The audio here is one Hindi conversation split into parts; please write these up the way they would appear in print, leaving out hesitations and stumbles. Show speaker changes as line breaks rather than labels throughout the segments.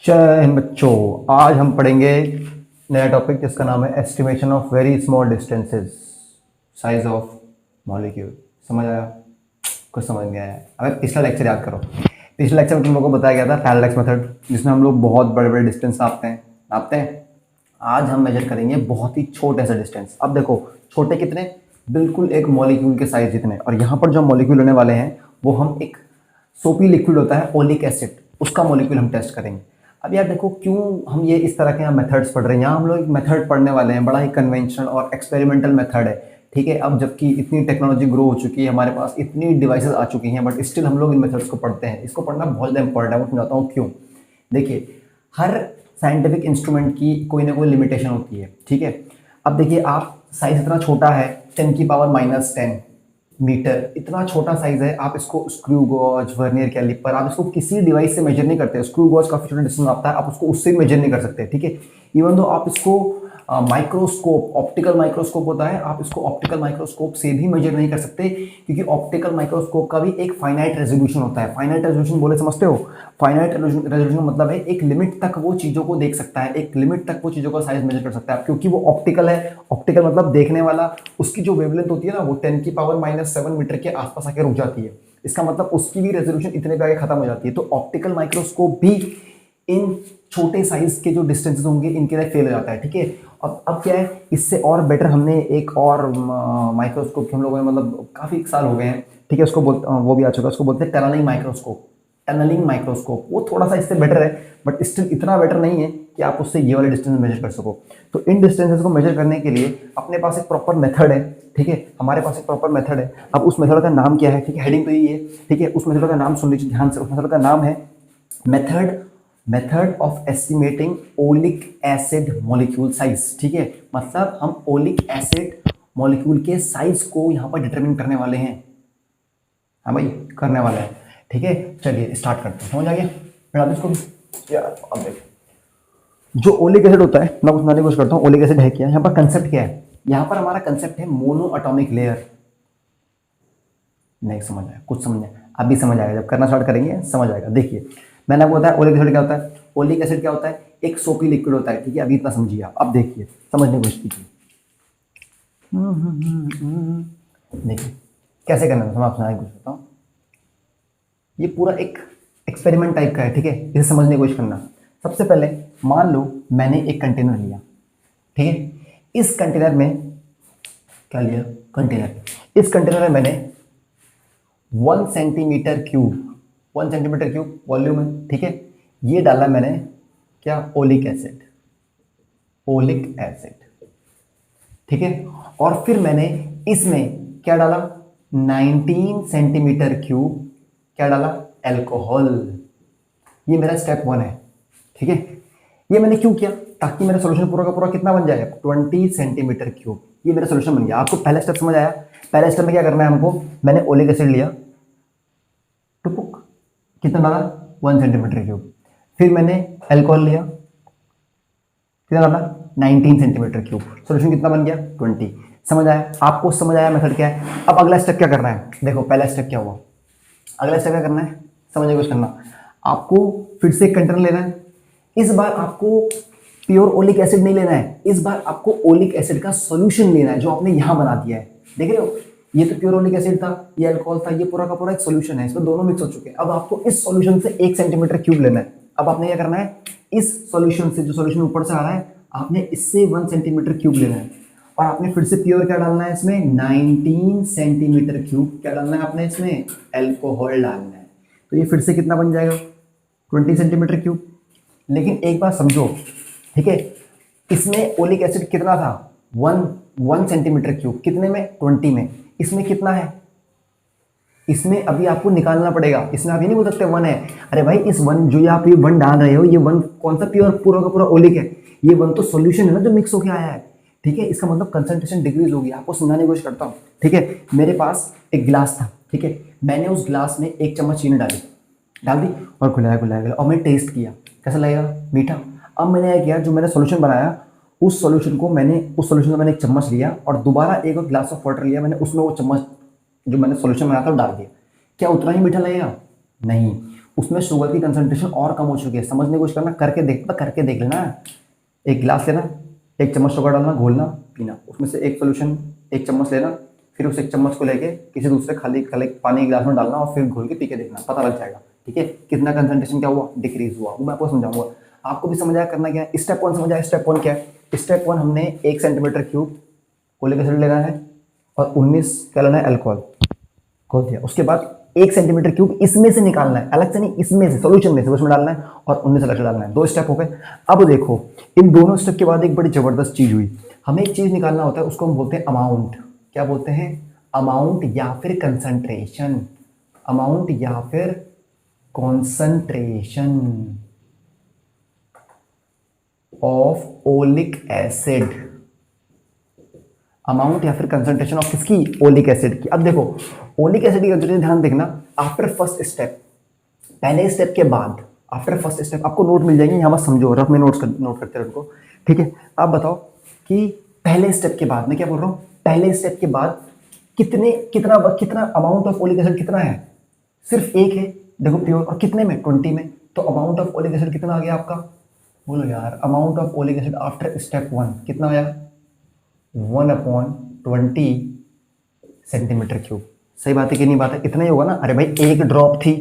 जय हिंद बच्चों। आज हम पढ़ेंगे नया टॉपिक जिसका नाम है estimation of very small distances, size of molecule. समझ आया? कुछ समझ नहीं आया? अगर पिछला लेक्चर याद करो, पिछले लेक्चर में तुम लोगों को बताया गया था पैरेलैक्स मेथड, जिसमें हम लोग बहुत बड़े बड़े डिस्टेंस नापते हैं। आज हम मेजर करेंगे बहुत ही छोटे से डिस्टेंस। अब देखो छोटे कितने, बिल्कुल एक मॉलिक्यूल के साइज जितने। और यहाँ पर जो मॉलिक्यूल लेने वाले हैं वो हम एक सोपी लिक्विड होता है ओलिक एसिड, उसका मॉलिक्यूल हम टेस्ट करेंगे। अब यार देखो क्यों हम ये इस तरह के यहाँ मेथड्स पढ़ रहे हैं। यहाँ हम लोग एक मेथड पढ़ने वाले हैं, बड़ा ही कन्वेंशनल और एक्सपेरिमेंटल मेथड है, ठीक है। अब जबकि इतनी टेक्नोलॉजी ग्रो हो चुकी है, हमारे पास इतनी डिवाइसेस आ चुकी हैं, बट स्टिल हम लोग इन मेथड्स को पढ़ते हैं। इसको पढ़ना बहुत ज़्यादा इंपॉर्टेंट है, मैं समझाता हूँ क्यों। देखिए, हर साइंटिफिक इंस्ट्रूमेंट की कोई ना कोई लिमिटेशन होती है, ठीक है। अब देखिए, आप साइज इतना छोटा है 10⁻⁻10 मीटर, इतना छोटा साइज है। आप इसको स्क्रू गॉज, वर्नियर कैलिपर, आप इसको किसी डिवाइस से मेजर नहीं करते। स्क्रू गॉज काफी छोटा डिस्टेंस आता है, आप उसको उससे भी मेजर नहीं कर सकते, ठीक है। इवन दो आप इसको माइक्रोस्कोप, ऑप्टिकल माइक्रोस्कोप होता है, आप इसको ऑप्टिकल माइक्रोस्कोप से भी मेजर नहीं कर सकते, क्योंकि ऑप्टिकल माइक्रोस्कोप का भी एक फाइनाइट रेजोल्यूशन होता है। फाइनाइट रेजोल्यूशन बोले समझते हो? फाइनाइट रेजोल्यूशन मतलब है एक लिमिट तक वो चीजों को देख सकता है, एक लिमिट तक वो चीजों का साइज मेजर कर सकता है, क्योंकि वो ऑप्टिकल है। ऑप्टिकल मतलब देखने वाला, उसकी जो वेवलेंथ होती है ना, वो 10⁻⁻7 मीटर के आसपास आके रुक जाती है। इसका मतलब उसकी भी रेजोल्यूशन इतने पे आके खत्म हो जाती है। तो ऑप्टिकल माइक्रोस्कोप भी इन छोटे साइज के जो डिस्टेंसेस होंगे इनके लिए फेल हो जाता है, ठीक है। अब क्या है, इससे और बेटर हमने एक और माइक्रोस्कोप हम लोगों ने मतलब काफी साल हो गए हैं, ठीक है, उसको वो भी आ चुका है, उसको बोलते हैं टनलिंग माइक्रोस्कोप। टनलिंग माइक्रोस्कोप वो थोड़ा सा इससे बेटर है, बट स्टिल इतना बेटर नहीं है कि आप उससे ये वाले डिस्टेंस मेजर कर सको। तो इन डिस्टेंसेस को मेजर करने के लिए अपने पास एक प्रॉपर मेथड है, ठीक है। हमारे पास एक प्रॉपर मेथड है। अब उस मेथड का नाम क्या है, ठीक है, हेडिंग तो यही है, ठीक है। उस मेथड का नाम सुन लीजिए ध्यान से। उस मेथड का नाम है method of estimating oleic acid molecule size, ठीक है। मतलब हम ओलिक एसिड मॉलिक्यूल के साइज को यहाँ पर डिटरमिन करने वाले हैं। हाँ भाई, करने वाले हैं, ठीक है। चलिए स्टार्ट करते हैं। समझ आ गया? मैं आप इसको यार अब देखिए, जो ओलिक एसिड होता है, मैं समझाने की कोशिश करता हूँ ओलिक एसिड है क्या। यहाँ पर कंसेप्ट क्या है? यहाँ पर हमारा कंसेप्ट है मोनो एटॉमिक लेयर। नहीं समझ आया? कुछ समझ आया? अभी समझ आएगा, जब करना स्टार्ट करेंगे समझ आएगा। देखिए, मैंने आपको बताया ओलिक एसिड क्या होता है। ओलिक एसिड क्या होता है? एक सोपी लिक्विड होता है, ठीक है। अभी इतना समझिए आप। अब देखिए, समझने की कोशिश कीजिए। देखिए कैसे करना है, मैं आपसे कुछ बताता हूँ। ये पूरा एक एक्सपेरिमेंट टाइप का है, ठीक है। इसे समझने की कोशिश करना। सबसे पहले मान लो मैंने एक कंटेनर लिया, ठीक है। इस कंटेनर में क्या लिया? कंटेनर। इस कंटेनर में मैंने 1 सेंटीमीटर क्यूब वॉल्यूम है, ठीक है। ये डाला मैंने क्या? Oleic acid. ओलिक एसिड, ठीक है। और फिर मैंने इसमें क्या डाला? 19 सेंटीमीटर क्यूब क्या डाला? एल्कोहल। ये मेरा स्टेप 1 है, ठीक है। ये मैंने क्यों किया? ताकि मेरा सोल्यूशन पूरा का पूरा कितना बन जाए? 20 सेंटीमीटर क्यूब। ये मेरा सोल्यूशन बन गया। आपको पहला स्टेप समझ आया? पहले स्टेप में क्या करना है हमको? मैंने ओलिक एसिड लिया, टुपुक, कितना डाला? 1 सेंटीमीटर क्यूब। फिर मैंने अल्कोहल लिया, कितना डाला? 19 सेंटीमीटर क्यूब। सोल्यूशन कितना बन गया? 20। समझ आया? आपको समझ आया मेथड क्या है? अब अगला स्टेप क्या करना है? देखो पहला स्टेप क्या हुआ, अगला स्टेप क्या करना है समझने की कोशिश करना। आपको फिर से एक कंटेनर लेना है। इस बार आपको प्योर ओलिक एसिड नहीं लेना है, इस बार आपको ओलिक एसिड का सॉल्यूशन लेना है, जो आपने यहां बना दिया है। देख रहे हो, ये तो प्योर ओलिक एसिड था, ये अल्कोहल था, ये पूरा का पूरा एक सॉल्यूशन है, इसमें दोनों मिक्स हो चुके हैं। अब आपको इस सॉल्यूशन से 1 सेंटीमीटर क्यूब लेना है। अब आपने क्या करना है? इस सॉल्यूशन से, जो सॉल्यूशन ऊपर से आ रहा है, आपने इससे 1 सेंटीमीटर क्यूब लेना है। और आपने फिर से प्योर क्या डालना है इसमें? 19 सेंटीमीटर क्यूब क्या डालना है आपने इसमें? एल्कोहल डालना है। तो ये फिर से कितना बन जाएगा? 20 सेंटीमीटर क्यूब। लेकिन एक बात समझो, ठीक है, इसमें ओलिक एसिड कितना था? 1 सेंटीमीटर क्यूब। कितने में? 20 में। इसमें कितना है? इसमें अभी आपको निकालना पड़ेगा। इसमें आप ये नहीं बोल सकते 1 है। अरे भाई, इस 1 जो आप ये 1 डाल रहे हो, ये 1 कौन सा प्योर पूरा का पूरा ओलिक है? ये 1 तो सॉल्यूशन है ना, जो मिक्स होके आया है, ठीक है। इसका मतलब कंसंट्रेशन डिक्रीज होगी। आपको समझाने की कोशिश करता हूँ, ठीक है। मेरे पास एक गिलास था, ठीक है। मैंने उस गिलास में 1 चम्मच चीनी डाल दी और घुलाया और मैंने टेस्ट किया, कैसा लगेगा? मीठा। अब मैंने क्या किया, जो मैंने सॉल्यूशन बनाया, उस सॉल्यूशन का मैंने 1 चम्मच लिया और दोबारा एक ग्लास ऑफ वाटर लिया, मैंने उसमें वो चम्मच जो मैंने सॉल्यूशन बनाया था वो डाल दिया। क्या उतना ही मीठा लगेगा? नहीं, उसमें शुगर की कंसंट्रेशन और कम हो चुकी है। समझने की कोशिश करना, करके देख लेना। एक गिलास लेना, 1 चम्मच शुगर डालना, घोलना, पीना। उसमें से एक सोल्यूशन 1 चम्मच लेना, फिर उस 1 चम्मच को लेके किसी दूसरे खाली खाली पानी के गिलास में डालना और फिर घोल के पी के देखना, पता लग जाएगा। ठीक है, कितना कंसंट्रेशन क्या हुआ, डिक्रीज हुआ, वो मैं आपको समझाऊंगा। आपको भी समझ आया करना क्या है। स्टेप 1 समझ आया। स्टेप 1 क्या है। स्टेप 1 हमने 1 सेंटीमीटर क्यूब ओलिक एसिड लेना है और 19 क्या लेना है, अल्कोहल, खोल दिया। उसके बाद 1 सेंटीमीटर क्यूब इसमें से निकालना है, अलग से नहीं, इसमें से, सोल्यूशन में से उसमें डालना है और 19 अलग से डालना है। 2 स्टेप हो गए। अब देखो, इन दोनों स्टेप के बाद एक बड़ी जबरदस्त चीज हुई। हमें एक चीज निकालना होता है, उसको हम बोलते हैं अमाउंट। क्या बोलते हैं, अमाउंट या फिर कंसंट्रेशन। अमाउंट या फिर concentration of oleic acid. Amount या फिर कंसंट्रेशन ऑफ किसकी, ओलिक एसिड की। अब देखो, ओलिक एसिड की कंसंट्रेशन ध्यान देखना, आफ्टर फर्स्ट स्टेप, पहले स्टेप के बाद, आफ्टर फर्स्ट स्टेप आपको नोट मिल जाएंगे, यहाँ बस समझो, रफ में नोट करते रहो उनको। ठीक है, आप बताओ कि पहले स्टेप के बाद, मैं क्या बोल रहा हूँ, पहले स्टेप के बाद कितना अमाउंट ऑफ ओलिक एसिड कितना है, सिर्फ एक है, देखो प्योर, और कितने में, 20 में। तो अमाउंट ऑफ ओलिक एसिड कितना आ गया आपका, बोलो यार, amount of oleic acid after step 1 कितना आया, 1/20 सेंटीमीटर क्यूब। सही बात है कि नहीं बात है, इतना ही होगा ना। अरे भाई, एक ड्रॉप थी,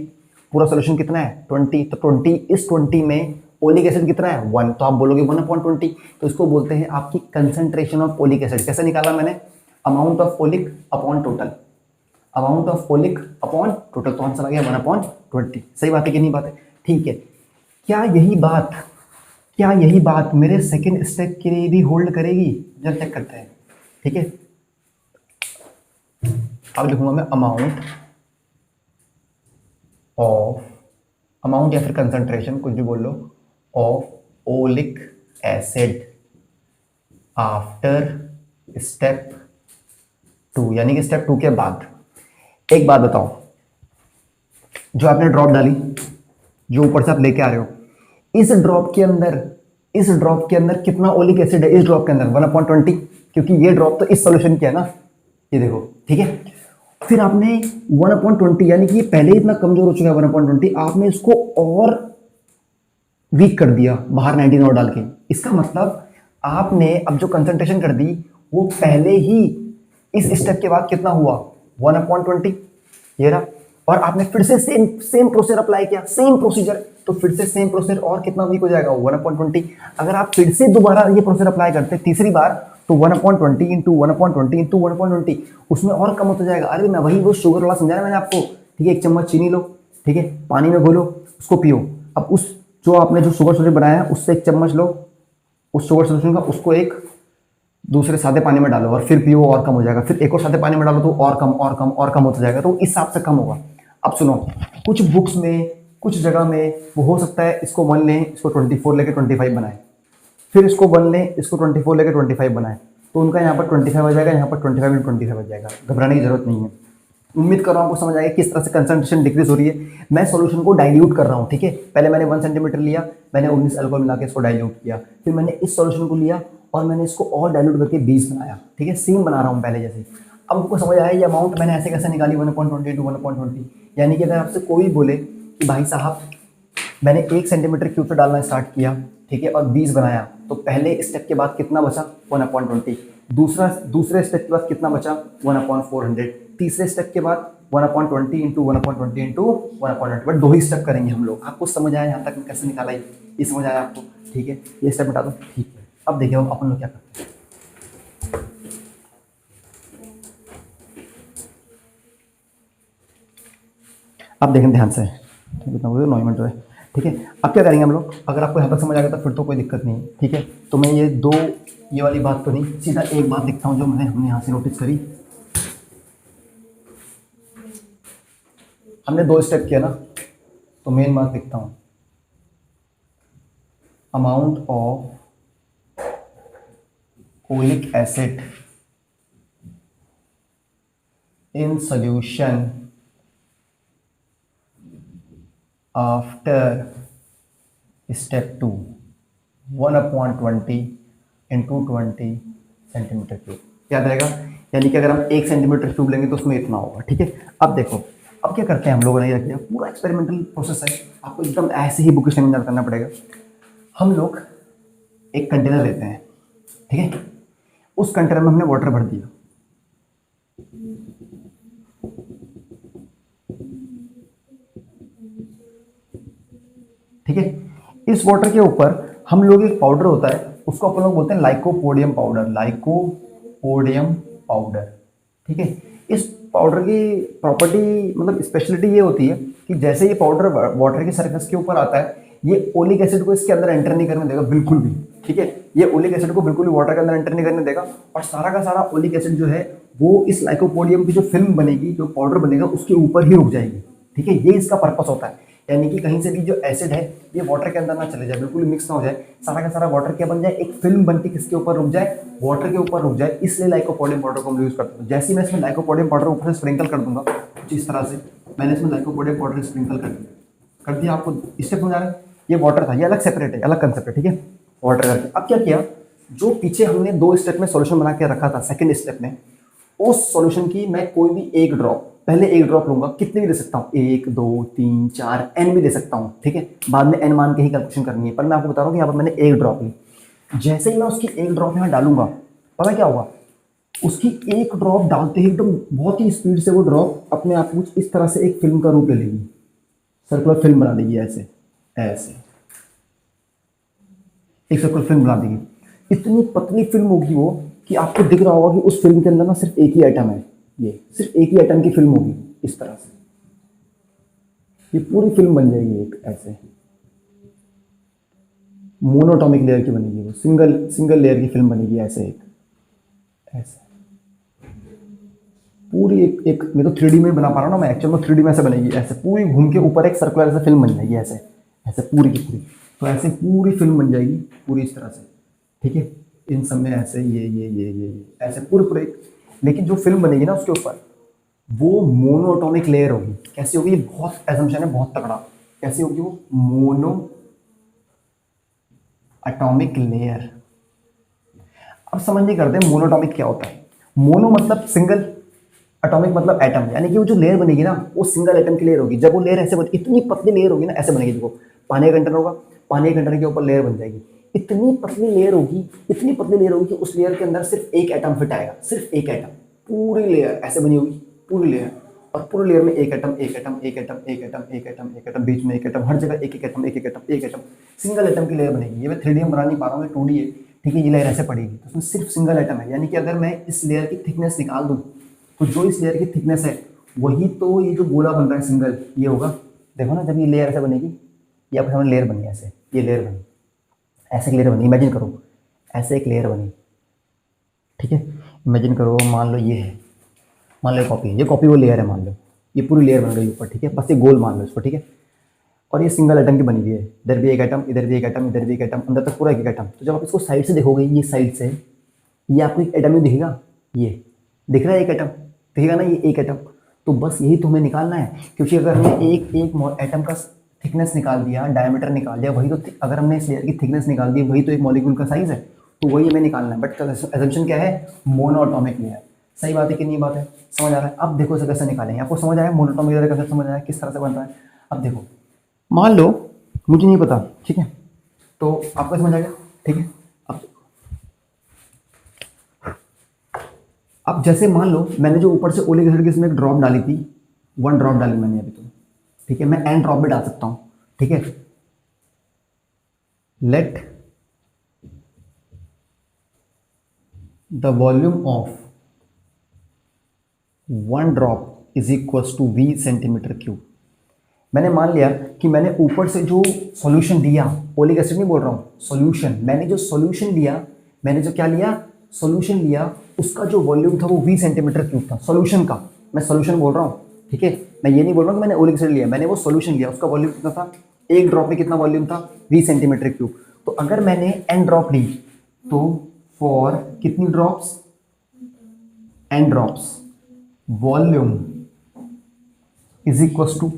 पूरा सोल्यूशन कितना है, 20, तो 20, इस 20 में ओलिक एसिड कितना है, 1, तो आप बोलोगे 1/20, तो इसको बोलते हैं आपकी कंसंट्रेशन ऑफ ओलिक एसिड। कैसे निकाला मैंने, amount of oleic upon total, amount of oleic upon total, तो आंसर आ गया 1/20। सही बात है कि नहीं बात है, ठीक है। क्या यही बात मेरे सेकेंड स्टेप के लिए भी होल्ड करेगी, जब चेक करते हैं। ठीक है, अब लिखूंगा मैं अमाउंट या फिर कंसंट्रेशन, कुछ भी बोल लो, of oleic acid after step 2, यानी कि स्टेप 2 के बाद। एक बात बताओ, जो आपने ड्रॉप डाली, जो ऊपर से आप लेके आ रहे हो, इस ड्रॉप के अंदर कितना ओलिक एसिड है, इस ड्रॉप के अंदर 1/20, क्योंकि ये ड्रॉप तो इस सॉल्यूशन की है ना, ये देखो। ठीक है, फिर आपने 1/20, यानी कि ये पहले ही इतना कमजोर हो चुका है 1/20, आपने इसको और वीक कर दिया बाहर 19 और डाल के। इसका मतलब आपने अब जो कंसंट्रेशन कर दी, वो पहले ही इस स्टेप के बाद कितना हुआ, 1/20, ये रहा। और आपने फिर से सेम प्रोसीजर अप्लाई किया, सेम प्रोसीजर, तो फिर से सेम प्रोसीजर और कितना वीक हो जाएगा, 1/20। अगर आप फिर से दोबारा ये प्रोसीजर अप्लाई करते तीसरी बार, तो 1/20 इंटू 1/20 इंटू 1/20, उसमें और कम होता जाएगा। अरे मैं वही वो शुगर वाला समझाया मैंने आपको। ठीक है, 1 चम्मच चीनी लो, ठीक है, पानी में घोलो, उसको पियो। अब उस जो आपने जो शुगर सोल्यूशन बनाया है, उससे 1 चम्मच लो उस शुगर सोल्यूशन का, उसको एक दूसरे सादे पानी में डालो और फिर पियो, और कम हो जाएगा। फिर एक और सादे पानी में डालो तो और कम होता जाएगा, तो इस हिसाब से कम होगा। अब सुनो, कुछ बुक्स में, कुछ जगह में वो हो सकता है इसको 1 लें, इसको 24 लेके 25 बनाए, फिर इसको 1 लें, इसको 24 लेके 25 बनाए, तो उनका यहाँ पर 25 आ जाएगा, यहाँ पर 25 में 25 आ जाएगा। घबराने की जरूरत नहीं है। उम्मीद कर रहा हूँ आपको समझ आएगा किस तरह से कंसंट्रेशन डिक्रीज हो रही है। मैं सॉल्यूशन को डाइल्यूट कर रहा हूँ। ठीक है, पहले मैंने 1 सेंटीमीटर लिया, मैंने 19 अल्कोहल मिला के इसको डाइल्यूट किया, फिर मैंने इस सॉल्यूशन को लिया और मैंने इसको और डाइल्यूट करके 20 बनाया। ठीक है, सेम बना रहा हूँ पहले जैसे। अब आपको समझ आया ये अमाउंट मैंने ऐसे कैसे निकाली, 1/20 टू 1/20। यानी कि अगर आपसे कोई बोले कि भाई साहब मैंने 1 सेंटीमीटर क्यूब से डालना स्टार्ट किया, ठीक है, और 20 बनाया, तो पहले स्टेप के बाद कितना बचा, 1/20। दूसरे स्टेप के बाद कितना बचा, 1/400। तीसरे स्टेप के बाद 1/20 into 1/20 into 1/20। But 2 he step करेंगे हम लोग। आपको समझ आया यहाँ तक कैसे निकाला, ये समझ आया आपको। ठीक है, ये स्टेप बता दो। ठीक है, अब देखिए अपन लोग क्या करते हैं। अब देखें ध्यान से, कितना 9 मिनट है। ठीक है, अब क्या करेंगे हम लोग, अगर आपको यहाँ तक समझ आ गया तो फिर तो कोई दिक्कत नहीं है। ठीक है, तो मैं ये वाली बात तो नहीं, सीधा एक बात लिखता हूँ जो हमने यहाँ से नोटिस करी। हमने 2 स्टेप किया ना, तो मेन बात लिखता हूँ, amount of oleic acid in solution after step 2, 1/20 into 20 centimetre cube. याद रहेगा, यानी कि अगर हम 1 सेंटीमीटर क्यूब लेंगे तो उसमें इतना होगा। ठीक है, अब देखो, अब क्या करते हैं हम लोगों ने यह किया, पूरा एक्सपेरिमेंटल प्रोसेस है, आपको एकदम ऐसे ही बुकिश नहीं करना पड़ेगा। हम लोग एक कंटेनर लेते हैं, ठीक है, उस कंटेनर में हमने वाटर भर दिया, ठीक है। इस वाटर के ऊपर हम लोग एक पाउडर होता है, उसको अपन लोग बोलते हैं लाइकोपोडियम पाउडर, लाइकोपोडियम पाउडर, ठीक है। इस पाउडर की प्रॉपर्टी मतलब स्पेशलिटी ये होती है कि जैसे ये पाउडर वाटर की सरफेस के ऊपर आता है, ये ओलिक एसिड को इसके अंदर एंटर नहीं करने देगा बिल्कुल भी, ठीक है। ये ओलिक एसिड को बिल्कुल भी वाटर के अंदर एंटर नहीं करने देगा, और सारा का सारा ओलिक एसिड जो है वो इस लाइकोपोडियम की जो फिल्म बनेगी, जो पाउडर बनेगा, उसके ऊपर ही रुक जाएगी, ठीक है। ये इसका पर्पस होता है, यानी कि कहीं से भी जो एसिड है ये वाटर के अंदर ना चले जाए, बिल्कुल मिक्स ना हो जाए, सारा का सारा वाटर क्या बन जाए, एक फिल्म बनती किसके ऊपर रुक जाए, वाटर के ऊपर रुक जाए। इसलिए लाइकोपोडियम पाउडर को हम यूज करते हैं। जैसे ही मैं इसमें लाइकोपोडियम पाउडर ऊपर से स्प्रिंकल कर दूंगा, कुछ इस तरह से मैंने इसमें लाइकोपोडियम पाउडर स्प्रिंकल कर दिया, आपको स्टेप समझ आ रहा है। ये वाटर था, ये अलग सेपरेट है, अलग कंसेप्ट है, ठीक है, वाटर करके। अब क्या किया, जो पीछे हमने 2 स्टेप में सॉल्यूशन बना के रखा था, सेकंड स्टेप में उस सॉल्यूशन की मैं कोई भी एक ड्रॉप, पहले एक ड्रॉप लूंगा, कितने भी दे सकता हूँ, 1 2 3 4 एन भी दे सकता हूँ, ठीक है, बाद में एन मान के ही कैलकुलेशन करनी है, पर मैं आपको बता रहा हूँ कि यहाँ पर मैंने एक ड्रॉप ली। जैसे ही मैं उसकी एक ड्रॉप यहाँ डालूंगा, पता क्या होगा, उसकी एक ड्रॉप डालते ही एकदम बहुत ही स्पीड से वो ड्रॉप अपने आप कुछ इस तरह से एक फिल्म का रूप ले लेगी, सर्कुलर फिल्म बना देगी, ऐसे ऐसे एक सर्कुलर फिल्म बना देगी। इतनी पतली फिल्म होगी वो कि आपको दिख रहा होगा कि उस फिल्म के अंदर ना सिर्फ एक ही आइटम है, ये सिर्फ एक ही आइटम की फिल्म होगी, इस तरह से ये पूरी फिल्म बन जाएगी एक ऐसे मोनोटॉमिक लेयर की बनेगी, वो सिंगल लेयर की फिल्म बनेगी, ऐसे एक ऐसे पूरी एक मैं तो 3D में बना पा रहा हूँ ना, मैं एक्चुअल में 3D में ऐसे बनेगी, ऐसे पूरी घूम के ऊपर एक सर्कुलर ऐसे फिल्म बन जाएगी, ऐसे ऐसे पूरी की पूरी। तो ऐसे पूरी फिल्म बन जाएगी पूरी इस तरह से, ठीक है। इन सब में ऐसे ये ऐसे पूरे लेकिन जो फिल्म बनेगी ना उसके ऊपर, वो मोनोटॉमिक लेयर होगी। कैसी होगी, बहुत एजम्पशन है, बहुत तगड़ा। कैसी होगी वो, मोनो एटॉमिक लेयर। अब समझने करते हैं मोनोटॉमिक क्या होता है। मोनो मतलब सिंगल, एटॉमिक मतलब एटम, यानी कि वो जो लेयर बनेगी ना वो सिंगल एटम की लेयर होगी। जब वो लेयर ऐसे बनेगी, इतनी पतली लेयर होगी ना, ऐसे बनेगी, देखो पानी का कंटेनर होगा, पानी के कंटेनर के ऊपर लेयर बन जाएगी, इतनी पतली लेयर होगी, इतनी पतली लेयर होगी कि उस लेयर के अंदर सिर्फ एक एटम फिट आएगा, सिर्फ एक एटम, पूरी लेयर ऐसे बनी होगी, पूरी लेयर, और पूरी लेयर में एक एटम एक एटम एक एटम एक एटम एक एटम एक एटम, बीच में एक एटम, हर जगह एक एक एटम एक एक एटम एक एटम, सिंगल एटम की लेयर बनेगी। ये मैं 3D में बना नहीं पा रहा हूँ, ये 2D है, ठीक है। ये लेयर ऐसे पड़ेगी, तो उसमें सिर्फ सिंगल एटम है, यानी कि अगर मैं इस लेयर की थिकनेस निकाल दूँ, तो जो इस लेयर की थिकनेस है वही तो ये जो गोला बन रहा है सिंगल, ये होगा। देखो ना, जब ये लेयर ऐसे बनेगी, ये आपके सामने लेयर बनी ऐसे, ये लेयर बनी, ऐसे एक लेयर बनी, इमेजिन करो ऐसे एक लेयर बनी, ठीक है। इमेजिन करो, मान लो ये है, मान लो कॉपी है, ये कॉपी वो लेयर है, मान लो ये पूरी लेयर बन गई ऊपर, ठीक है। बस ये गोल मान लो इसको, ठीक है। और ये सिंगल एटम की बनी हुई है, इधर भी एक एटम, इधर भी एक एटम, इधर भी एक एटम, अंदर तक पूरा एक एटम। तो जब आप इसको साइड से देखोगे, ये साइड से, ये आपको एक एटम ही दिखेगा, ये दिख रहा है एक एटम, दिखेगा ना, ये एक एटम। तो बस यही तुम्हें निकालना है, क्योंकि अगर हमने एक एक एटम का थिकनेस निकाल दिया, डायमीटर निकाल दिया, वही तो अगर हमने इस लेयर की थिकनेस निकाल दी, वही तो एक मॉलिक्यूल का साइज है, तो वही हमें निकालना है। बट एजम्पशन क्या है, मोनोटॉमिक लेयर। सही बात है कि नहीं बात है, समझ आ रहा है। अब देखो इसे कैसे निकालेंगे, आपको समझ आया मोनोटॉमिक लेयर कैसे, समझ आया किस तरह से बन रहा है। अब देखो, मान लो मुझे नहीं पता, ठीक है, तो आपको समझ आ गया, ठीक है। अब जैसे मान लो मैंने जो ऊपर से ओलिक एसिड की इसमें एक ड्रॉप डाली थी, 1 ड्रॉप डाली मैंने अभी, तो ठीक है, मैं एन ड्रॉप भी डाल सकता हूं, ठीक है। Let the volume of 1 drop is equal to V centimetre cube. मैंने मान लिया कि मैंने ऊपर से जो सॉल्यूशन दिया, ओलिक एसिड नहीं बोल रहा हूं, सॉल्यूशन, मैंने जो सॉल्यूशन लिया, मैंने जो क्या लिया, सॉल्यूशन लिया, उसका जो वॉल्यूम था वो V सेंटीमीटर क्यूब था, सॉल्यूशन का। मैं सॉल्यूशन बोल रहा हूँ, ठीक है, मैं ये नहीं बोल रहा हूँ कि मैंने ओलिक एसिड लिया, मैंने वो सॉल्यूशन लिया, उसका वॉल्यूम कितना था, एक ड्रॉप में कितना वॉल्यूम था, V सेंटीमीटर क्यूब। तो अगर मैंने n ड्रॉप ली, तो फॉर कितनी drops, n drops, volume is equal to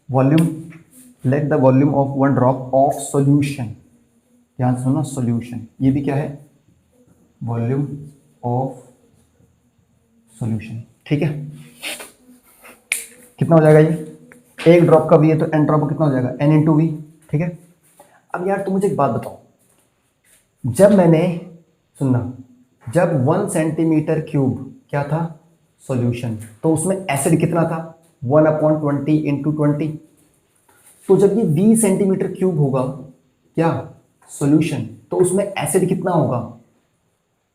volume, let the volume of 1 drop of solution, ध्यान से सुनो, सॉल्यूशन, ये भी क्या है, वॉल्यूम ऑफ सॉल्यूशन, ठीक है। कितना हो जाएगा ये, एक ड्रॉप का वी है तो एन ड्रॉप का कितना हो जाएगा, एन इंटू वी। ठीक है, अब यार तुम मुझे एक बात बताओ, जब मैंने, सुनना, जब 1 सेंटीमीटर क्यूब क्या था, सॉल्यूशन, तो उसमें एसिड कितना था, 1/20 इंटू 20। तो जब ये 20 सेंटीमीटर क्यूब होगा क्या, सॉल्यूशन, तो उसमें एसिड कितना होगा,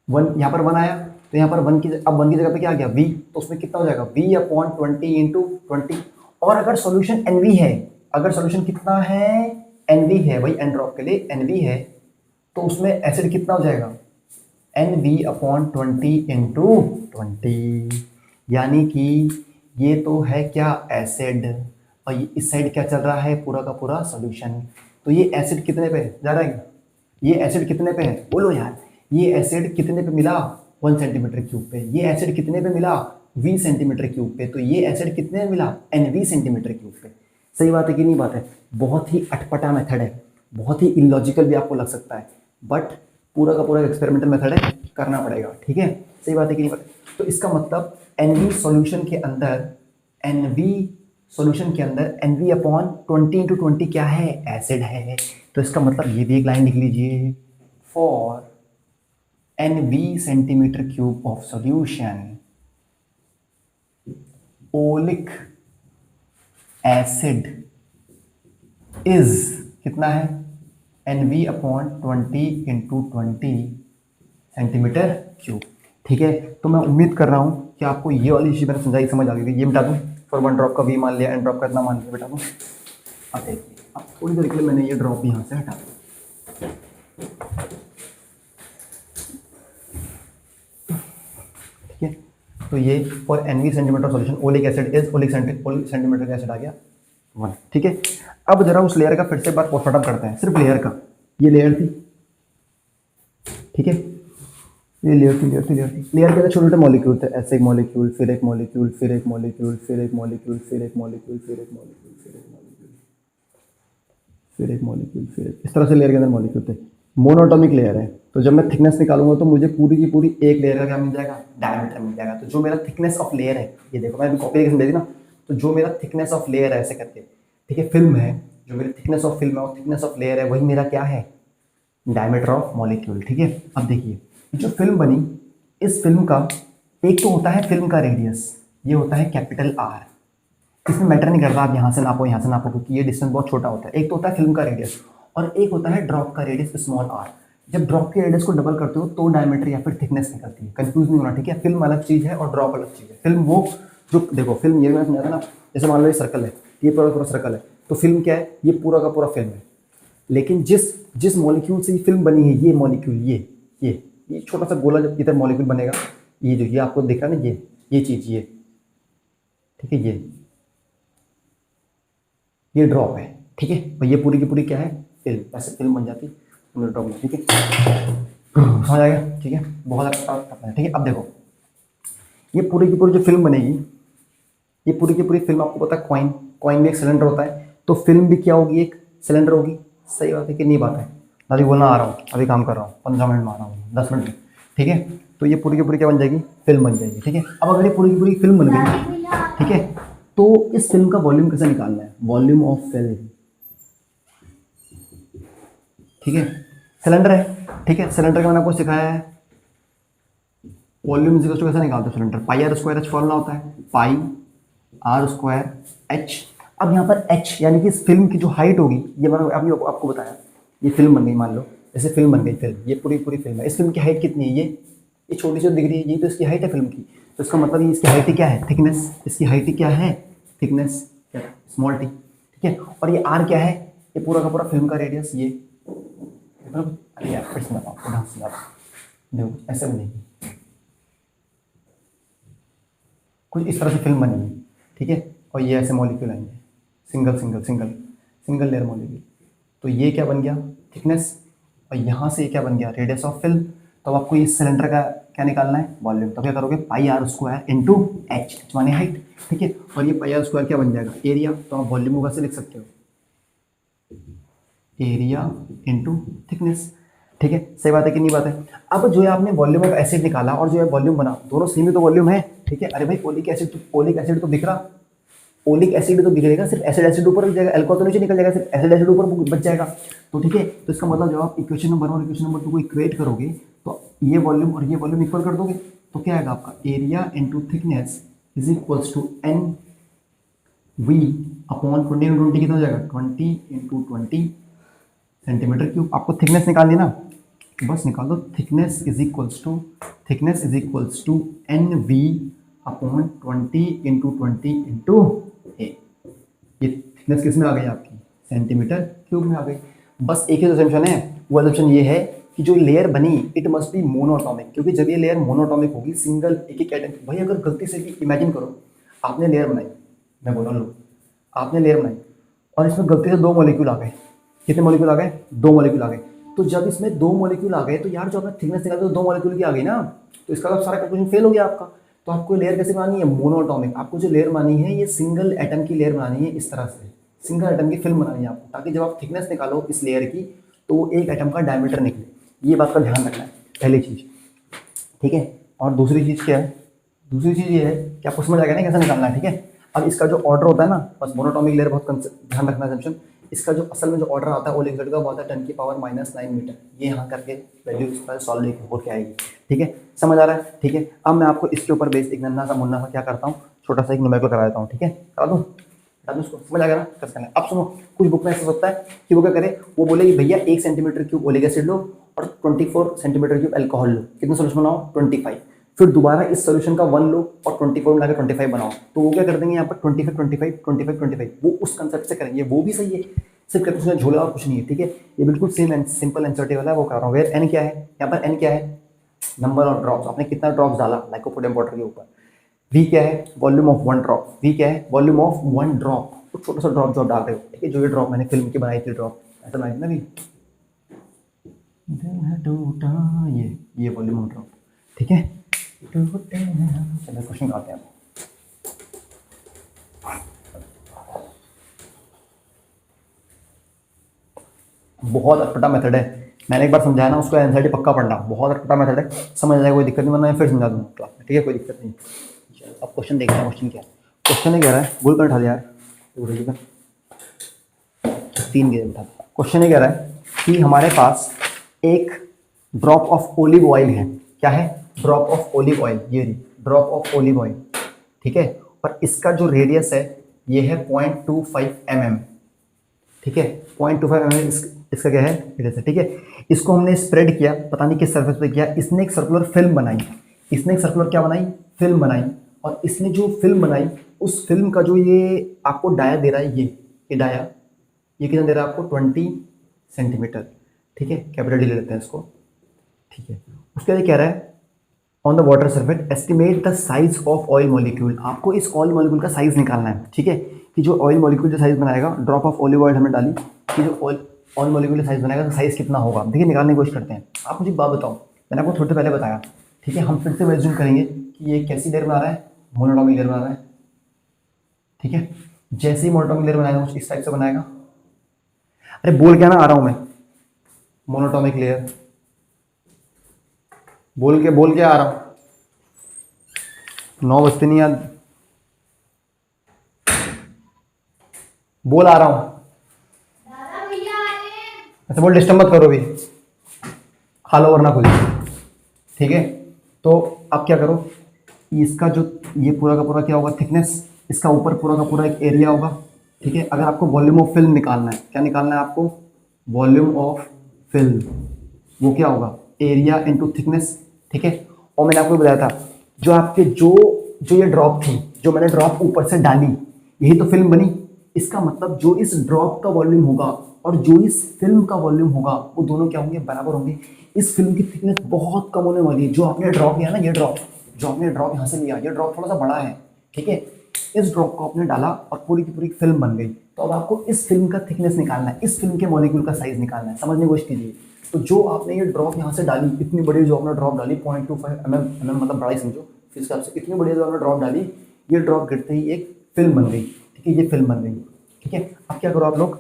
1, यहाँ पर 1 आया तो यहाँ पर 1 की, अब 1 की जगह पे क्या आ गया, v, तो उसमें कितना हो जाएगा, v/20 इंटू 20। और अगर सॉल्यूशन NV है, अगर सॉल्यूशन कितना है, NV है, भाई एन ड्रॉप के लिए NV है, तो उसमें एसिड कितना हो जाएगा, NV/20 इंटू 20। यानी कि ये तो है क्या, एसिड, और ये इस साइड क्या चल रहा है, पूरा का पूरा सॉल्यूशन। तो ये एसिड कितने पे जा रहा है, ये एसिड कितने पे है, बोलो यार, ये एसिड कितने पे मिला, 1 सेंटीमीटर क्यूब पे। ये एसिड कितने पे मिला, 20 सेंटीमीटर क्यूब पे। तो ये एसिड कितने में मिला, NV सेंटीमीटर क्यूब पे। सही बात है कि नहीं बात है, बहुत ही अटपटा मेथड है, बहुत ही इलॉजिकल भी आपको लग सकता है, बट पूरा का पूरा एक्सपेरिमेंटल मेथड है, करना पड़ेगा। ठीक है, सही बात है कि नहीं बात है। तो इसका मतलब NV सॉल्यूशन के अंदर, NV सॉल्यूशन के अंदर NV/20 इंटू 20 क्या है, एसिड है। तो इसका मतलब ये भी एक लाइन लिख लीजिए, for NV centimetre cube of solution oleic acid is कितना है, NV/20 इंटू 20 सेंटीमीटर क्यूब। ठीक है, तो मैं उम्मीद कर रहा हूं कि आपको ये वाली चीज़ मैंने समझाई, समझ आ गई। ये मिटा दूं, फॉर 1 ड्रॉप का V मान लिया, N ड्रॉप का इतना मान लिया, बेटा दूं। अब देखिए, अब थोड़ी देर के लिए मैंने ये ड्रॉप यहाँ से हटा दिया। ठीक है, तो ये for NV centimetre solution oleic acid is, oleic centimetre का एसिड आ गया 1। ठीक है, अब जरा उस लेयर का फिर से बात पोस्टमार्टम करते हैं, सिर्फ लेयर का। ये लेयर थी, ठीक है, ये लेयर थी, लेयर के अंदर छोटे छोटे मॉलिक्यूल थे, ऐसे एक मॉलिक्यूल, फिर एक मॉलिक्यूल, फिर एक मॉलिक्यूल, फिर एक मॉलिक्यूल, फिर एक मॉलिक्यूल, फिर एक मॉलिक्यूल, फिर एक मॉलिक्यूल, फिर एक मॉलिक्यूल, फिर इस तरह से लेयर के अंदर मॉलिक्यूल थे। मोनोटॉमिक लेयर है, तो जब मैं थिकनेस निकालूंगा तो मुझे पूरी की पूरी एक लेयर का क्या मिल जाएगा, डायमीटर मिल जाएगा। तो जो मेरा थिकनेस ऑफ लेयर है, ये देखो मैंने कॉपी दे दी ना, तो जो मेरा थिकनेस ऑफ लेयर है ऐसे करके, ठीक है, फिल्म है, जो मेरी थिकनेस ऑफ फिल्म है और थिकनेस ऑफ लेयर है, वही मेरा क्या है, डायमीटर ऑफ मॉलिक्यूल। ठीक है, अब देखिए जो फिल्म बनी, इस फिल्म का एक तो होता है फिल्म का रेडियस, ये होता है कैपिटल R। इसमें मैटर नहीं करता आप यहाँ से नापो यहाँ से नापो, क्योंकि ये डिस्टेंस बहुत छोटा होता है। एक तो होता है फिल्म का रेडियस और एक होता है ड्रॉप का रेडियस स्मॉल r। जब ड्रॉप के रेडियस को डबल करते हो तो डायमीटर या फिर थिकनेस निकलती है, कंफ्यूज नहीं होना। ठीक है, फिल्म अलग चीज़ है और ड्रॉप अलग चीज़ है। फिल्म वो जो देखो, फिल्म ये मैंने समझा था ना, जैसे मान लो ये सर्कल है, ये पूरा पूरा सर्कल है, तो फिल्म क्या है, ये पूरा का पूरा फिल्म है। लेकिन जिस जिस मॉलिक्यूल से ये फिल्म बनी है, ये मॉलिक्यूल, ये छोटा सा गोला जब इधर मॉलिक्यूल बनेगा, ये जो ये आपको दिख रहा है ना, ये चीज़, ये ठीक है, ये ड्रॉप है। ठीक है, और ये पूरी की पूरी क्या है, फिल्म। ऐसे फिल्म बन जाती है ड्रॉप में। ठीक है, समझ आएगा। ठीक है, बहुत अच्छा है। ठीक है, अब देखो ये पूरी की पूरी जो फिल्म बनेगी, ये पूरी की पूरी फिल्म, आपको पता है कॉइन भी एक सिलेंडर होता है, तो फिल्म भी क्या होगी, एक सिलेंडर होगी। सही बात है कि नहीं बात है, अभी बोलना आ रहा हूँ, अभी काम कर रहा हूँ, 15 मिनट में आ रहा हूँ, 10 मिनट में। ठीक है, तो ये पूरी की पूरी क्या बन जाएगी, फिल्म बन जाएगी। ठीक है, अब अगर ये पूरी की पूरी फिल्म बन गई, ठीक है, तो इस फिल्म का वॉल्यूम कैसे निकालना है, वॉल्यूम ऑफ फिल्म। ठीक है, सिलेंडर है, ठीक है, सिलेंडर का मैंने आपको सिखाया है, वॉल्यूम इक्वल टू कैसे निकालते हैं cylinder, pi are square H formula होता है, पाई आर स्क्वायर एच। अब यहाँ पर एच यानी कि इस फिल्म की जो हाइट होगी, ये मैंने अभी आपको बताया, ये फिल्म बन गई, मान लो जैसे फिल्म बन गई, फिल्म, ये पूरी पूरी फिल्म है, इस फिल्म की हाइट कितनी है, ये छोटी सी दिख रही है, ये तो इसकी हाइट है फिल्म की। तो इसका मतलब ये इसकी हाइट ही क्या है, थिकनेस, इसकी हाइट ही क्या है, थिकनेस, क्या, स्मॉल टी। ठीक है, और ये आर क्या है, ये पूरा का पूरा फिल्म का रेडियस, ये बराबर। अरे यार फिर से बताओ, ढंग से देखो, ऐसे बनेगी, कुछ इस तरह से फिल्म बनेगी। ठीक है, और ये ऐसे मॉलिक्यूल आएंगे, single single single single layer molecule. तो ये क्या बन गया, थिकनेस, और यहाँ से ये क्या बन गया, रेडियस ऑफ फिल्म। तो आपको इस सिलेंडर का क्या निकालना है, वॉल्यूम। तो क्या करोगे, पाई आर स्क्वायर इंटू एच माने हाइट। ठीक है, और ये पाई आर स्क्वायर क्या बन जाएगा, एरिया। तो आप वॉल्यूम को कैसे लिख सकते हो, एरिया इंटू थिकनेस। ठीक है, सही बात है कि नहीं बात है। अब जो है आपने वॉल्यूम ऑफ एसिड निकाला और जो है वॉल्यूम बना, दोनों सेम ही तो वॉल्यूम है। ठीक है, अरे भाई ओलिक एसिड तो दिख रहा, ओलिक एसिड तो बिगड़ेगा, सिर्फ एसिड एसिड ऊपर बच जाएगा, अल्कोहल तो नीचे निकल जाएगा, सिर्फ एसिड एसिड ऊपर बच जाएगा। तो ठीक है, तो इसका मतलब जब आप इक्वेशन नंबर 1 और इक्वेशन नंबर 2 को इक्वेट करोगे तो ये वॉल्यूम और ये वॉल्यूम इक्वल कर दोगे तो क्या आएगा आपका, area into thickness is equals to N V upon 20 कितना हो जाएगा, 20 × 20 सेंटीमीटर क्यूब। आपको थिकनेस निकालनी ना, बस निकाल दो, thickness is equals to N V upon 20 × 20 A. ये थिकनेस किस में आ गई आपकी, सेंटीमीटर क्यूब में आ गई। बस एक ही असम्पशन है, वो असम्पशन ये है कि जो लेयर बनी इट मस्ट बी मोनोटॉमिक, क्योंकि जब ये लेयर मोनोटॉमिक होगी सिंगल एक एक एटम, भाई अगर गलती से भी इमेजिन करो आपने लेयर बनाई, मैं बोल रहा हूँ आपने लेयर बनाई और इसमें गलती से 2 मॉलिक्यूल आ गए, कितने मॉलिक्यूल आ गए, 2 मॉलिक्यूल आ गए। तो जब इसमें 2 मॉलिक्यूल आ गए तो यार जो आपने थिकनेस निकाली तो 2 मॉलिक्यूल की आ गई ना, तो इसका सारा कैलकुलेशन फेल हो गया आपका। तो आपको लेयर कैसे बनानी है, मोनोटॉमिक। आपको जो लेयर बनानी है ये सिंगल एटम की लेयर बनानी है, इस तरह से सिंगल एटम की फिल्म बनानी है आपको, ताकि जब आप थिकनेस निकालो इस लेयर की तो वो एक एटम का डायमीटर निकले। ये बात का ध्यान रखना है, पहली चीज़, ठीक है। और दूसरी चीज़ क्या है, दूसरी चीज़ ये है कि आपको समझ आ गया ना कैसे निकालना है, ठीक है। अब इसका जो ऑर्डर होता है ना, बस मोनोटॉमिक लेयर बहुत ध्यान रखना है सब्शन। इसका जो असल में जो ऑर्डर आता है ओलिक एसिड का वो आता है 10⁻⁹ मीटर। ये यहाँ करके वैल्यू इस पर सॉल्व हो के आएगी, ठीक है, समझ आ रहा है, ठीक है। अब मैं आपको इसके ऊपर बेस एक नन्ना सा मुन्ना सा क्या करता हूँ, छोटा सा एक न्यूमेरिकल करा देता हूँ, ठीक है, करा दूँ उसको, समझ आ गया ना कैसे करना है। अब सुनो, कुछ बुक में ऐसा होता है कि वो क्या करे, वो बोले कि भैया 1 सेंटीमीटर क्यूब ओलिक एसिड लो और 24 सेंटीमीटर क्यूब अल्कोहल लो, कितना सोल्यूशन बनाओ, 25। फिर दोबारा इस सोल्यूशन का 1 लो और 24 मिलाकर 25 बनाओ। तो वो क्या कर देंगे यहाँ पर 25 25 25 25, वो उस कंसेप्ट से करेंगे, वो भी सही है, सिर्फ कैलकुलेशन झोला और कुछ नहीं है, ठीक है। ये बिल्कुल सेम एंड सिंपल एंसर्टी वाला है, वो कर रहा हूँ। वेयर एन क्या है, यहाँ पर एन क्या है, नंबर ऑफ ड्रॉप्स, आपने कितना ड्रॉप्स डाला लाइकोपोडियम वाटर के ऊपर। वी क्या है, वॉल्यूम ऑफ 1 ड्रॉप, वी क्या है, वॉल्यूम ऑफ 1 ड्रॉप, तो छोटा सा ड्रॉप जो डाल रहे हो, ठीक है। जो ये ड्रॉप मैंने फिल्म की बनाई थी, ड्रॉप ऐसा बनाई थी ना, ये वॉल्यूम ऑफ ड्रॉप, ठीक है। चलो क्वेश्चन करते हैं। बहुत अटपटा मेथड है, मैंने एक बार समझाया ना, उसको एनसीईआरटी पक्का पढ़ना, बहुत अटपटा मेथड है, समझ आ जाएगा, कोई दिक्कत नहीं, वरना मैं फिर समझा दूंगा क्लास में, ठीक है, कोई दिक्कत नहीं। अब क्वेश्चन देखते हैं, क्वेश्चन क्या है। क्वेश्चन कह रहा है, गोल कर उठा दिया यार, 3 गेज उठा। क्वेश्चन ये कह रहा है कि हमारे पास एक ड्रॉप ऑफ ओलिव ऑयल है, क्या है, ड्रॉप ऑफ ओलिव ऑयल, ये ड्रॉप ऑफ ओलिव ऑयल, ठीक है। और इसका जो रेडियस है ये है 0.25 mm, ठीक है, 0.25 mm इसका क्या है, रेडियस है, ठीक है। इसको हमने स्प्रेड किया, पता नहीं किस सरफेस पे किया, इसने एक सर्कुलर फिल्म बनाई, इसने एक सर्कुलर क्या बनाई, फिल्म बनाई। और इसने जो फिल्म बनाई उस फिल्म का जो ये आपको डाया दे रहा है, ये डाया, ये कितना दे रहा है आपको, 20 सेंटीमीटर, ठीक है, कैपिटल डी ले लेते हैं इसको, ठीक है। उसका ये कह रहा है on the water surface estimate the size of oil molecule, आपको इस ऑयल मॉलिक्यूल का साइज निकालना है, ठीक है, कि जो ऑयल मॉलिक्यूल जो साइज बनाएगा, ड्रॉप ऑफ ऑलिव ऑयल हमने डाली, कि जो ऑयल मॉलिक्यूल का साइज बनाएगा तो साइज कितना होगा, देखिए निकालने की कोशिश करते हैं। आप मुझे बात बताओ, मैंने आपको थोड़ी पहले बताया, ठीक है, हम फिर से एज्यूम करेंगे कि ये कैसी लेयर बना रहा है, मोनोटॉमिक लेयर बना रहा है, ठीक है। जैसे ही मोनोटॉमिक लेयर बनाएगा कुछ इस टाइप से बनाएगा, अरे बोल क्या ना आ रहा हूं मैं, मोनोटॉमिक लेयर बोल के आ रहा हूं, 9 बजते नहीं यार, बोल आ रहा हूं, ऐसे बोल, डिस्टर्ब मत करो भी, खा लो वरना खुद, ठीक है। तो आप क्या करो, इसका जो ये पूरा का पूरा क्या होगा, थिकनेस, इसका ऊपर पूरा का पूरा एक एरिया होगा, ठीक है। अगर आपको वॉल्यूम ऑफ फिल्म निकालना है, क्या निकालना है आपको, वॉल्यूम ऑफ फिल्म, वो क्या होगा, एरिया इनटू थिकनेस, ठीक है। और मैंने आपको बताया था जो आपके जो ये ड्रॉप थी, जो मैंने ड्रॉप ऊपर से डाली, यही तो फिल्म बनी। इसका मतलब जो इस ड्रॉप का वॉल्यूम होगा और जो इस फिल्म का वॉल्यूम होगा वो दोनों क्या होंगे, बराबर होंगे। इस फिल्म की थिकनेस बहुत कम होने वाली है। जो आपने ड्रॉप लिया ना, ये ड्रॉप जो आपने ड्रॉप यहाँ से लिया, ये ड्रॉप थोड़ा सा बड़ा है, ठीक है। इस ड्रॉप को आपने डाला और पूरी की पूरी फिल्म बन गई। तो अब आपको इस फिल्म का थिकनेस निकालना है, इस फिल्म के मॉलिक्यूल का साइज निकालना है, समझने की कोशिश कीजिए। तो जो आपने ये ड्रॉप यहाँ से डाली, इतनी बड़ी जो आपने ड्रॉप डाली 0.25 mm मतलब बड़ा ही समझो, फिर हिसाब से इतनी बड़ी जो आपने ड्रॉप डाली, ये ड्रॉप गिरते ही एक फिल्म बन गई, ठीक है, ये फिल्म बन गई, ठीक है। अब क्या करो आप लोग,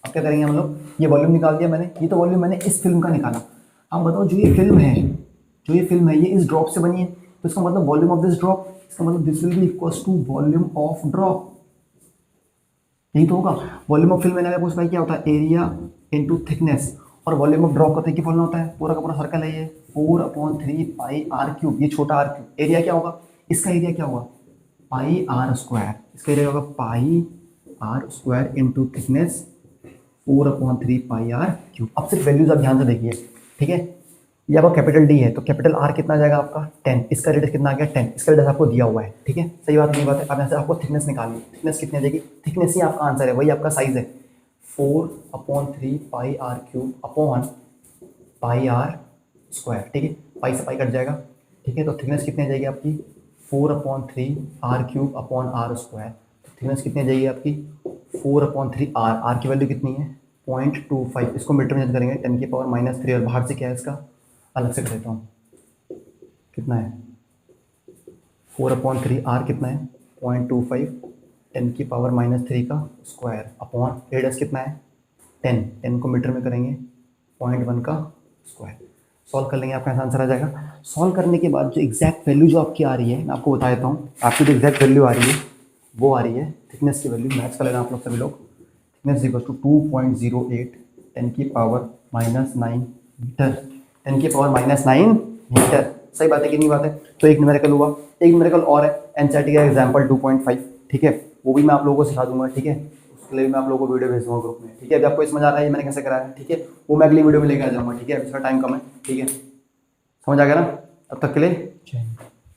अब क्या करेंगे हम लोग, ये वॉल्यूम निकाल दिया मैंने, ये तो वॉल्यूम मैंने इस फिल्म का निकाला। अब बताओ जो ये फिल्म है, ये इस ड्रॉप से बनी है, तो इसका मतलब वॉल्यूम ऑफ दिस ड्रॉप, इसका मतलब this will be equals to volume of drop, यही तो होगा। वॉल्यूम ऑफ फिल्म मैंने पूछा क्या होता है, एरिया इनटू थिकनेस, और वॉल्यूम ऑफ ड्रॉप का तो फॉर्मूला होता है, पूरा का पूरा सर्कल है ये 4/3 पाई आर क्यूब, ये छोटा आर क्यूब। एरिया क्या होगा, इसका एरिया क्या होगा, पाई आर स्क्वायर, इसका एरिया होगा pi are square into thickness 4/3 pi r cube. अब सिर्फ वैल्यूज आप ध्यान से देखिए, ठीक है। ये आपका कैपिटल डी है, तो कैपिटल आर कितना आ जाएगा आपका 10, इसका रेडियस कितना आ गया 10, इसका रेडियस आपको दिया हुआ है, ठीक है। सही बात नहीं बात है। अब यहाँ से आपको थिकनेस निकालनी है, थिकनेस कितनी आ जाएगी, थिकनेस ही आपका आंसर है, वही आपका साइज है 4/3 pi r cube upon pi are square, ठीक है। पाई से पाई कट जाएगा, ठीक है। तो थिकनेस कितनी आ जाएगी आपकी 4/3 R cube upon R square. तो थिकनेस कितनी आ जाएगी आपकी 4/3 आर, आर की वैल्यू कितनी है 0.25, इसको मीटर में चेंज करेंगे 10⁻³ और बाहर से क्या है इसका अलग से कर देता हूँ, कितना है 4/3 आर कितना है 0.25 10⁻³ का स्क्वायर अपॉन रेडियस कितना है 10 को मीटर में करेंगे 0.1 का स्क्वायर। सॉल्व कर लेंगे, आपका आंसर आ जाएगा। सॉल्व करने के बाद जो एग्जैक्ट वैल्यू जो आपकी आ रही है, मैं आपको बता देता हूँ, आपकी जो एग्जैक्ट वैल्यू आ रही है वो आ रही है थिकनेस की वैल्यू, मैथ्स कर लेना आप लोग सभी लोग। Thickness equal to 2.08 10⁻⁹ metre, 10⁻⁹ metre. सही बात है कि नहीं बात है। तो एक न्यूमेरिकल हुआ, एक न्यूमेरिकल और है एनसीईआरटी का एग्जाम्पल 2.5, ठीक है, वो भी मैं आप लोगों को सिखा दूंगा, ठीक है। उसके लिए मैं आप लोगों को वीडियो भेज दूंगा ग्रुप में, ठीक है। अभी आपको समझ आ रहा है ये मैंने कैसे कराया है, ठीक है, वो मैं अगली वीडियो में लेकर आ जाऊंगा, ठीक है। अभी थोड़ा टाइम कम है, ठीक है, समझ आ गया ना। तब तक के लिए जय हिंद।